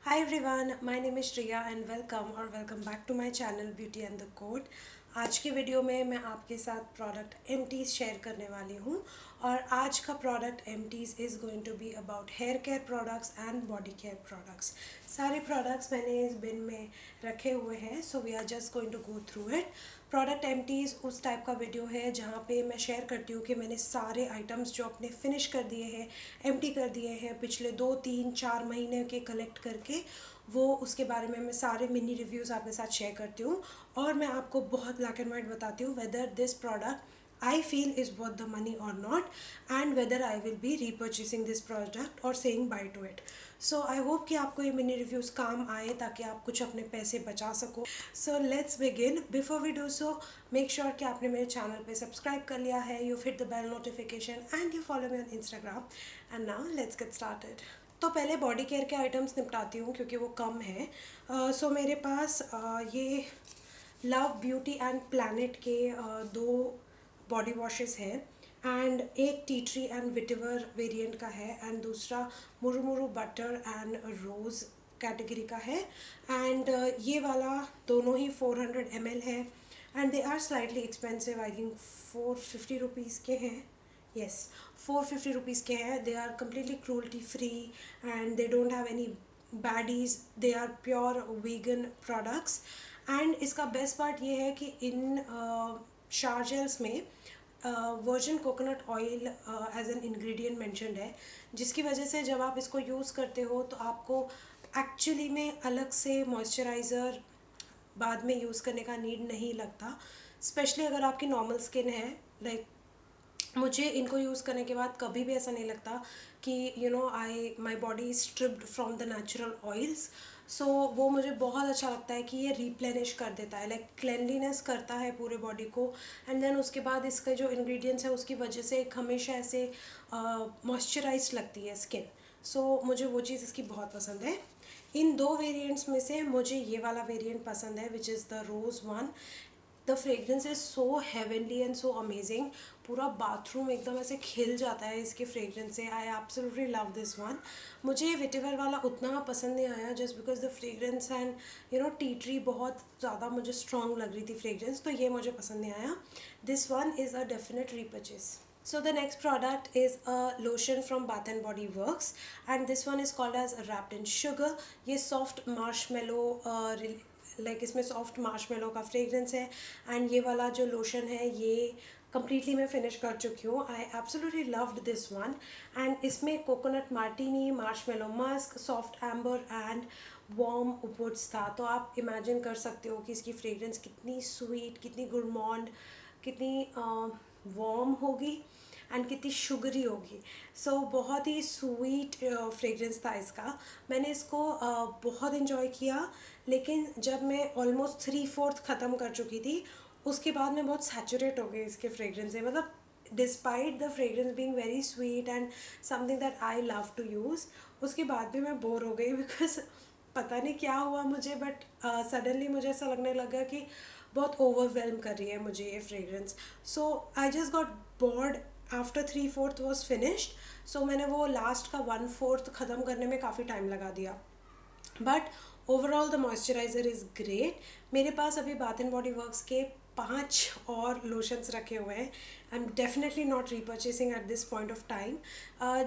Hi everyone, my name is Shriya and welcome back to my channel Beauty and the Code। आज की video में मैं आपके साथ प्रोडक्ट एमटीज शेयर करने वाली हूँ और आज का product empties is going to be about hair care products and body care products. सारे प्रोडक्ट्स मैंने इस बिन में रखे हुए हैं, so we are just going to go through it. Product empties उस टाइप का वीडियो है जहाँ पे मैं शेयर करती हूँ कि मैंने सारे आइटम्स जो अपने फिनिश कर दिए हैं, एम्प्टी कर दिए हैं पिछले 2 3 4 महीने के कलेक्ट करके, वो उसके बारे में मैं सारे मिनी रिव्यूज़ आपके साथ शेयर करती हूँ और मैं आपको बहुत ब्लैक एंड वाइट बताती हूँ whether this product I feel is worth the money or not, and whether I will be repurchasing this product or saying bye to it. So I hope कि आपको ये मिनी रिव्यूज़ काम आए ताकि आप कुछ अपने पैसे बचा सको। So let's begin. Before we do so, make sure कि आपने मेरे चैनल पे सब्सक्राइब कर लिया है, you've hit the bell notification and you follow me on Instagram. And now let's get started. तो पहले बॉडी केयर के आइटम्स निपटाती हूँ क्योंकि वो कम है। सो मेरे पास ये लव ब्यूटी एंड प्लैनेट के दो बॉडी वॉशेस हैं एंड एक tea tree and vetiver variant का है एंड दूसरा murumuru butter and rose category का है एंड ये वाला दोनों ही 400 ml है and they are slightly expensive. I think 450 rupees के हैं। yes, 450 रुपीज़ के हैं। They are completely cruelty free and they don't have any baddies, they are pure vegan products. And इसका बेस्ट पार्ट ये है कि इन शार जेल्स में virgin coconut oil as an ingredient mentioned है, जिसकी वजह से जब आप इसको यूज़ करते हो तो आपको एक्चुअली में अलग से मॉइस्चराइज़र बाद में यूज़ करने का नीड नहीं लगता। स्पेशली अगर आपकी नॉर्मल स्किन है, लाइक मुझे इनको यूज़ करने के बाद कभी भी ऐसा नहीं लगता कि my body is stripped from the natural oils. So वो मुझे बहुत अच्छा लगता है कि ये रिप्लेनिश कर देता है, लाइक क्लेनलीनेस करता है पूरे बॉडी को। एंड देन उसके बाद इसके जो इंग्रेडिएंट्स है उसकी वजह से एक हमेशा ऐसे मॉइस्चराइज लगती है स्किन। सो मुझे वो चीज़ इसकी बहुत पसंद है। इन दो वेरिएंट्स में से मुझे ये वाला वेरिएंट पसंद है, which is the rose one. The fragrance is so heavenly and so amazing. पूरा बाथरूम एकदम ऐसे खिल जाता है इसके फ्रेगरेंस से। I absolutely love this one. मुझे ये विटिवर वाला उतना पसंद नहीं आया just because the fragrance and tea tree बहुत ज़्यादा मुझे स्ट्रॉन्ग लग रही थी फ्रेगरेंस, तो ये मुझे पसंद नहीं आया। This one is a definite repurchase. So the next product is a lotion from Bath and Body Works and this one is called as Wrapped in Sugar। ये soft marshmallow लाइक इसमें soft marshmallow का fragrance है and ये वाला जो lotion है ये completely मैं फिनिश कर चुकी हूँ। I absolutely loved this one and इसमें coconut martini, marshmallow musk, soft amber and warm woods था। तो आप इमेजिन कर सकते हो कि इसकी फ्रेगरेंस कितनी स्वीट, कितनी गुरमॉन्ड, कितनी वार्म होगी एंड कितनी शुगरी होगी। सो बहुत ही स्वीट फ्रेगरेंस था इसका। मैंने इसको बहुत इन्जॉय किया, लेकिन जब मैं ऑलमोस्ट 3/4 ख़त्म कर चुकी थी उसके बाद मैं बहुत सैचुरेट हो गई इसके फ्रेगरेंस से। मतलब despite the fragrance being very sweet and something that I love to use, उसके बाद भी मैं बोर हो गई बिकॉज पता नहीं क्या हुआ मुझे, बट सडनली मुझे ऐसा लगने लगा कि बहुत ओवरवेलम कर रही है मुझे ये fragrance. So I just got bored after 3/4 was finished. So मैंने वो लास्ट का 1/4 ख़त्म करने में काफ़ी टाइम लगा दिया, but overall the moisturiser is great. मेरे पास अभी बाथ एंड बॉडी वर्क्स के 5 और लोशंस रखे हुए हैं। I am definitely not repurchasing at this point of time.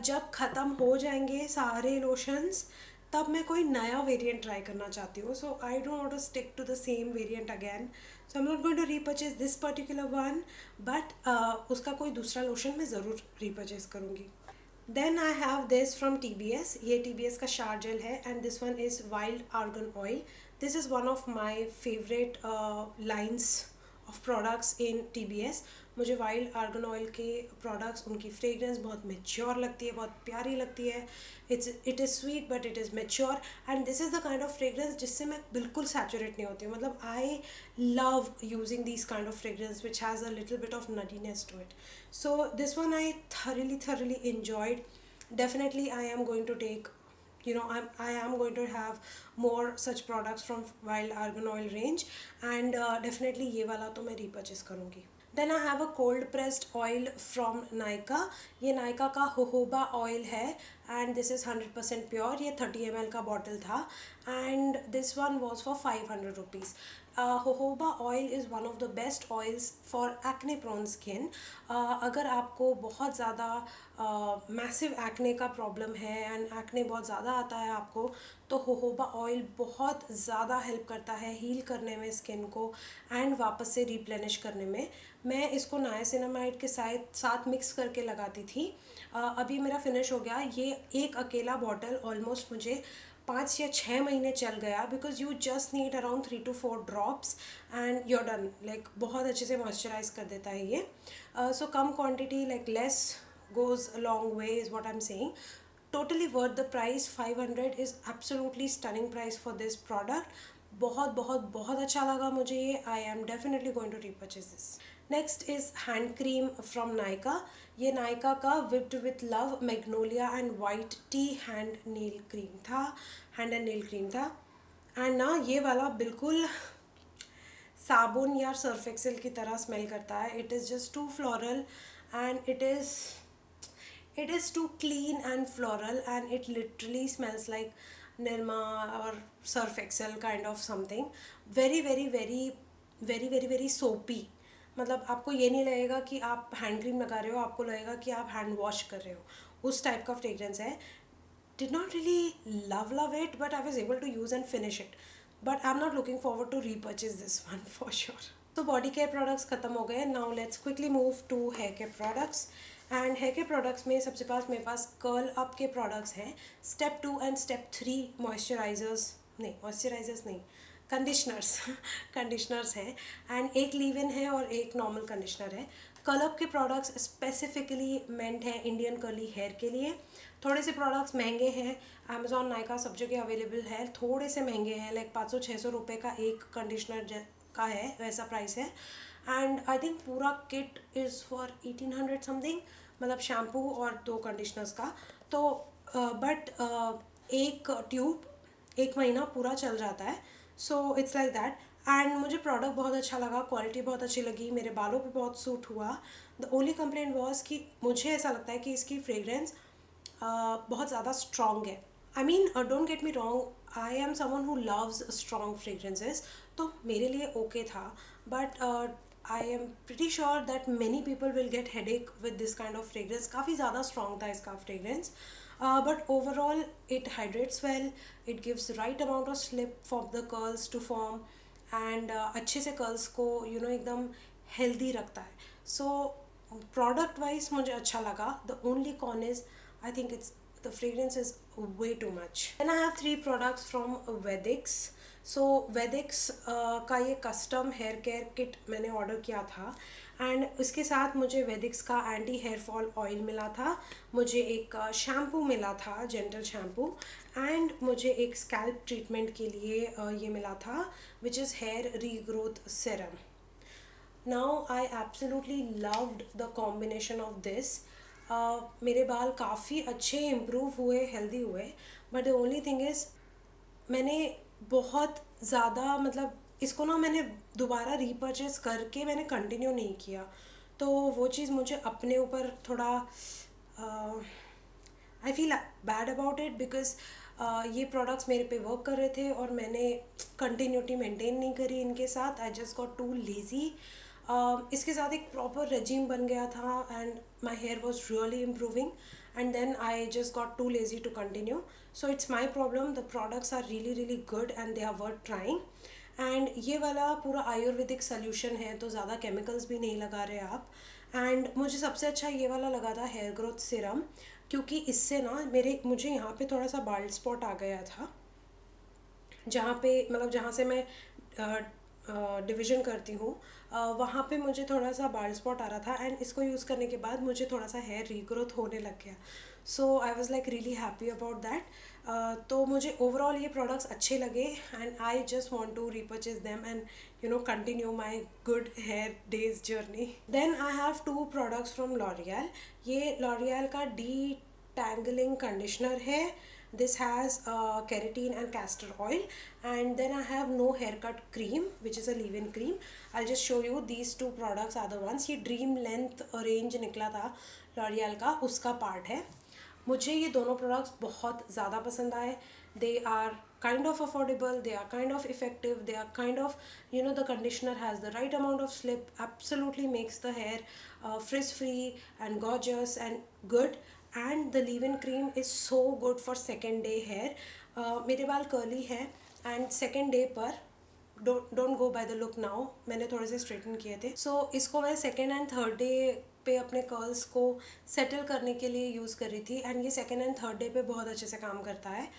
जब ख़त्म हो जाएंगे सारे लोशंस तब मैं कोई नया वेरिएंट ट्राई करना चाहती हूँ। So I don't want to stick to the same variant again. So I am not going to repurchase this particular one, but उसका कोई दूसरा लोशन मैं ज़रूर रीपर्चेज करूँगी। Then I have this from TBS। ये TBS का shower gel है and this one is wild argan oil. This is one of my favourite lines of products in TBS। मुझे वाइल्ड आर्गन ऑयल के products, उनकी fragrance बहुत mature लगती है, बहुत प्यारी लगती है। It is sweet but it is mature and this is the kind of fragrance जिससे मैं बिल्कुल सैचुरेट नहीं होती हूँ। मतलब I love using this kind of fragrance which has a little bit of nuttiness to it. So this one I thoroughly enjoyed. Definitely I am going to take, I am going to have more such products from Wild Argan Oil range and definitely ये वाला तो मैं repurchase करूँगी। Then I have a cold pressed oil from Nykaa. ये नायका का jojoba oil है and this is 100% pure. ये 30 ml का बॉटल था and this one was for 500 rupees. Jojoba oil is one of the best oils for acne prone skin. अगर आपको बहुत ज़्यादा मैसिव एक्ने का प्रॉब्लम है एंड एक्ने बहुत ज़्यादा आता है आपको, तो होहोबा ऑयल बहुत ज़्यादा हेल्प करता है हील करने में स्किन को एंड वापस से रिप्लेनिश करने में। मैं इसको नायासिनामाइड के साथ मिक्स करके लगाती थी। अभी मेरा फिनिश हो गया। ये एक अकेला बॉटल ऑलमोस्ट मुझे 5 या 6 महीने चल गया, because you just need around 3 to 4 drops and you're done. Like बहुत अच्छे से मॉइस्चराइज कर देता है ये। सो कम quantity, like less goes a long way is what I'm saying. Totally worth the price. 500 is absolutely stunning price for this product. बहुत बहुत बहुत अच्छा लगा मुझे ये। I am definitely going to repurchase this. Next is hand cream from Nykaa. ये Nykaa का Whipped with Love Magnolia and White Tea hand nail cream था, hand and nail cream था। एंड ना ये वाला बिल्कुल साबुन या सर्फ एक्सेल की तरह स्मेल करता है। It is just too floral and it is too clean and floral, and it literally smells like Nirma or Surf Excel kind of something. Very very very very very very soapy. मतलब आपको ये नहीं लगेगा कि आप hand cream लगा रहे हो, आपको लगेगा कि आप हैंड वॉश कर रहे हो। उस टाइप का फ्रेग्रेंस है। Did not really love it, but I was able to use and finish it. But I'm not looking forward to repurchase this one for sure. तो बॉडी केयर प्रोडक्ट्स ख़त्म हो गए। Now let's quickly move to hair care products. And hair care products में सबसे मेरे पास Curl Up के products हैं। स्टेप 2 एंड स्टेप 3 मॉइस्चराइजर्स नहीं, कंडीशनर्स कंडीशनर्स हैं। एंड एक लीव इन है और एक नॉर्मल कंडीशनर है। कर्ल अप के प्रोडक्ट्स स्पेसिफिकली मेंट हैं इंडियन कर्ली हेयर के लिए। थोड़े से प्रोडक्ट्स महंगे हैं, अमेजॉन नायका सब जगह अवेलेबल है। थोड़े से महंगे हैं, लाइक 500-600 रुपये का एक कंडीशनर का है, वैसा प्राइस है। एंड आई थिंक पूरा किट इज़ फॉर 1800 समथिंग, मतलब शैम्पू और 2 कंडीशनर्स का। तो बट एक ट्यूब 1 महीना पूरा चल जाता है। So it's like that. And मुझे प्रोडक्ट बहुत अच्छा लगा, क्वालिटी बहुत अच्छी लगी, मेरे बालों पे बहुत सूट हुआ। द ओनली कंप्लेंट वॉज कि मुझे ऐसा लगता है कि इसकी फ्रेगरेंस बहुत ज़्यादा स्ट्रॉन्ग है। I mean don't get me wrong, I am someone who loves strong fragrances, तो मेरे लिए ओके था। But I am pretty sure that many people will get headache with this kind of fragrance. काफ़ी ज़्यादा strong था इसका fragrance. But overall it hydrates well, it gives right amount of slip for the curls to form and अच्छे से curls को एकदम healthy रखता है। सो प्रोडक्ट वाइज मुझे अच्छा लगा। The only con is I think the fragrance is way too much. Then I have 3 products from Vedix. So Vedix का ये कस्टम हेयर केयर किट मैंने ऑर्डर किया था एंड उसके साथ मुझे Vedix का एंटी हेयर फॉल ऑयल मिला था, मुझे एक शैम्पू मिला था, जेंटल शैम्पू, एंड मुझे एक स्कैल्प ट्रीटमेंट के लिए ये मिला था, which is here regrowth serum. Now I absolutely loved the combination of this. मेरे बाल काफ़ी अच्छे इम्प्रूव हुए, हेल्दी हुए। But the only thing is मैंने बहुत ज़्यादा मतलब इसको ना मैंने दोबारा रीपर्चेस करके मैंने कंटिन्यू नहीं किया, तो वो चीज़ मुझे अपने ऊपर थोड़ा I feel bad about it, because ये प्रोडक्ट्स मेरे पे वर्क कर रहे थे और मैंने कंटिन्यूटी मेंटेन नहीं करी इनके साथ। I just got too lazy. इसके साथ एक प्रॉपर रेजिम बन गया था and my hair was really improving and then I just got too lazy to continue. So it's my problem. The products are really really good and they are worth trying. And ये वाला पूरा Ayurvedic solution है, तो ज़्यादा chemicals भी नहीं लगा रहे आप. एंड मुझे सबसे अच्छा ये वाला लगा था हेयर ग्रोथ सीरम, क्योंकि इससे ना मुझे यहाँ पे थोड़ा सा बाल्ड स्पॉट आ गया था, जहाँ पे मतलब जहाँ से मैं डिवीज़न करती हूँ वहाँ पे मुझे थोड़ा सा बाल्ड स्पॉट आ रहा था एंड इसको यूज़ करने के बाद मुझे थोड़ा सा हेयर रीग्रोथ होने लग गया. So I was like really happy about that. तो मुझे ओवरऑल ये प्रोडक्ट्स अच्छे लगे and I just want to repurchase them and continue my good hair days journey. Then I have 2 products from L'Oreal. ये L'Oreal का detangling conditioner है. This has keratin and castor oil, and then I have no haircut cream, which is a leave-in cream. I'll just show you these 2 products are the ones. ये dream length range निकला था L'Oréal का, उसका part है. मुझे ये दोनों products बहुत ज़्यादा पसंद आए. They are kind of affordable, they are kind of effective, they are kind of, the conditioner has the right amount of slip, absolutely makes the hair frizz free and gorgeous and good. And the leave-in cream is so good for second day hair. मेरे बाल curly हैं and second day पर don't go by the look now, मैंने थोड़े से straighten किए थे. सो इसको मैं सेकेंड एंड थर्ड डे पे अपने कर्ल्स को सेटल करने के लिए यूज़ कर रही थी एंड ये सेकेंड एंड थर्ड डे पे बहुत अच्छे से काम करता है.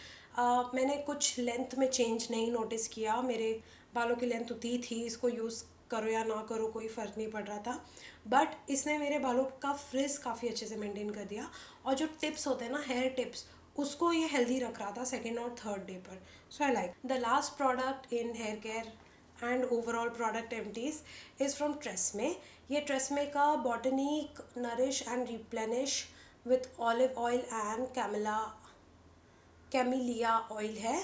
मैंने कुछ लेंथ में चेंज नहीं नोटिस किया, मेरे बालों की लेंथ उतनी थी, इसको यूज़ करो या ना करो कोई फ़र्क नहीं पड़ रहा था. बट इसने मेरे बालों का फ्रिज काफ़ी अच्छे से मेंटेन कर दिया और जो टिप्स होते हैं ना, हेयर टिप्स, उसको ये हेल्दी रख रहा था सेकेंड और थर्ड डे पर. So I like the last product in hair care and overall product empties is from TRESemme. ये ट्रेसमे का botanic nourish and replenish with olive oil and camellia oil है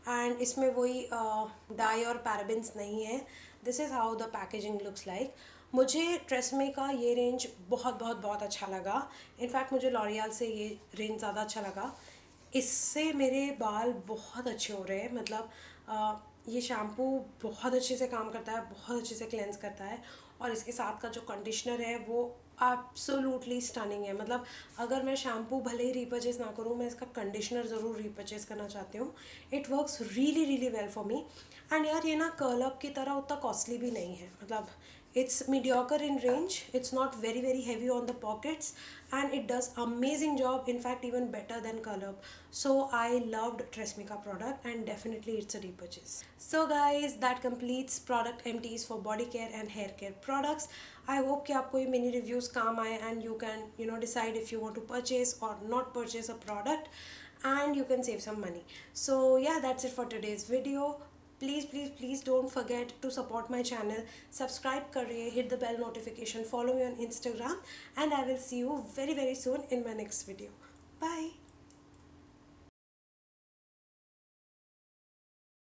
and इसमें वही dye और parabens नहीं है. This is how the packaging looks like. मुझे TRESemme का ये रेंज बहुत बहुत बहुत अच्छा लगा. इनफैक्ट मुझे लॉरियल से ये रेंज ज़्यादा अच्छा लगा. इससे मेरे बाल बहुत अच्छे हो रहे हैं. मतलब ये शैम्पू बहुत अच्छे से काम करता है, बहुत अच्छे से क्लेंस करता है और इसके साथ का जो कंडीशनर है वो एब्सोल्युटली स्टनिंग है. मतलब अगर मैं शैम्पू भले ही रीपर्चेस ना करूँ, मैं इसका कंडीशनर ज़रूर रीपर्चेस करना चाहती हूँ. It works really really well for me. And यार ये ना कर्ल अप की तरह उतना कॉस्टली भी नहीं है. मतलब it's mediocre in range, it's not very very heavy on the pockets, and it does amazing job, in fact even better than Curl. So I loved Tresemme product and definitely it's a repurchase. So guys, that completes product empties for body care and hair care products. I hope कि आपको ये mini reviews काम आए and you can decide if you want to purchase or not purchase a product and you can save some money. So yeah, that's it for today's video. Please don't forget to support my channel. Subscribe kariye, hit the bell notification, follow me on Instagram, and I will see you very very soon in my next video. Bye.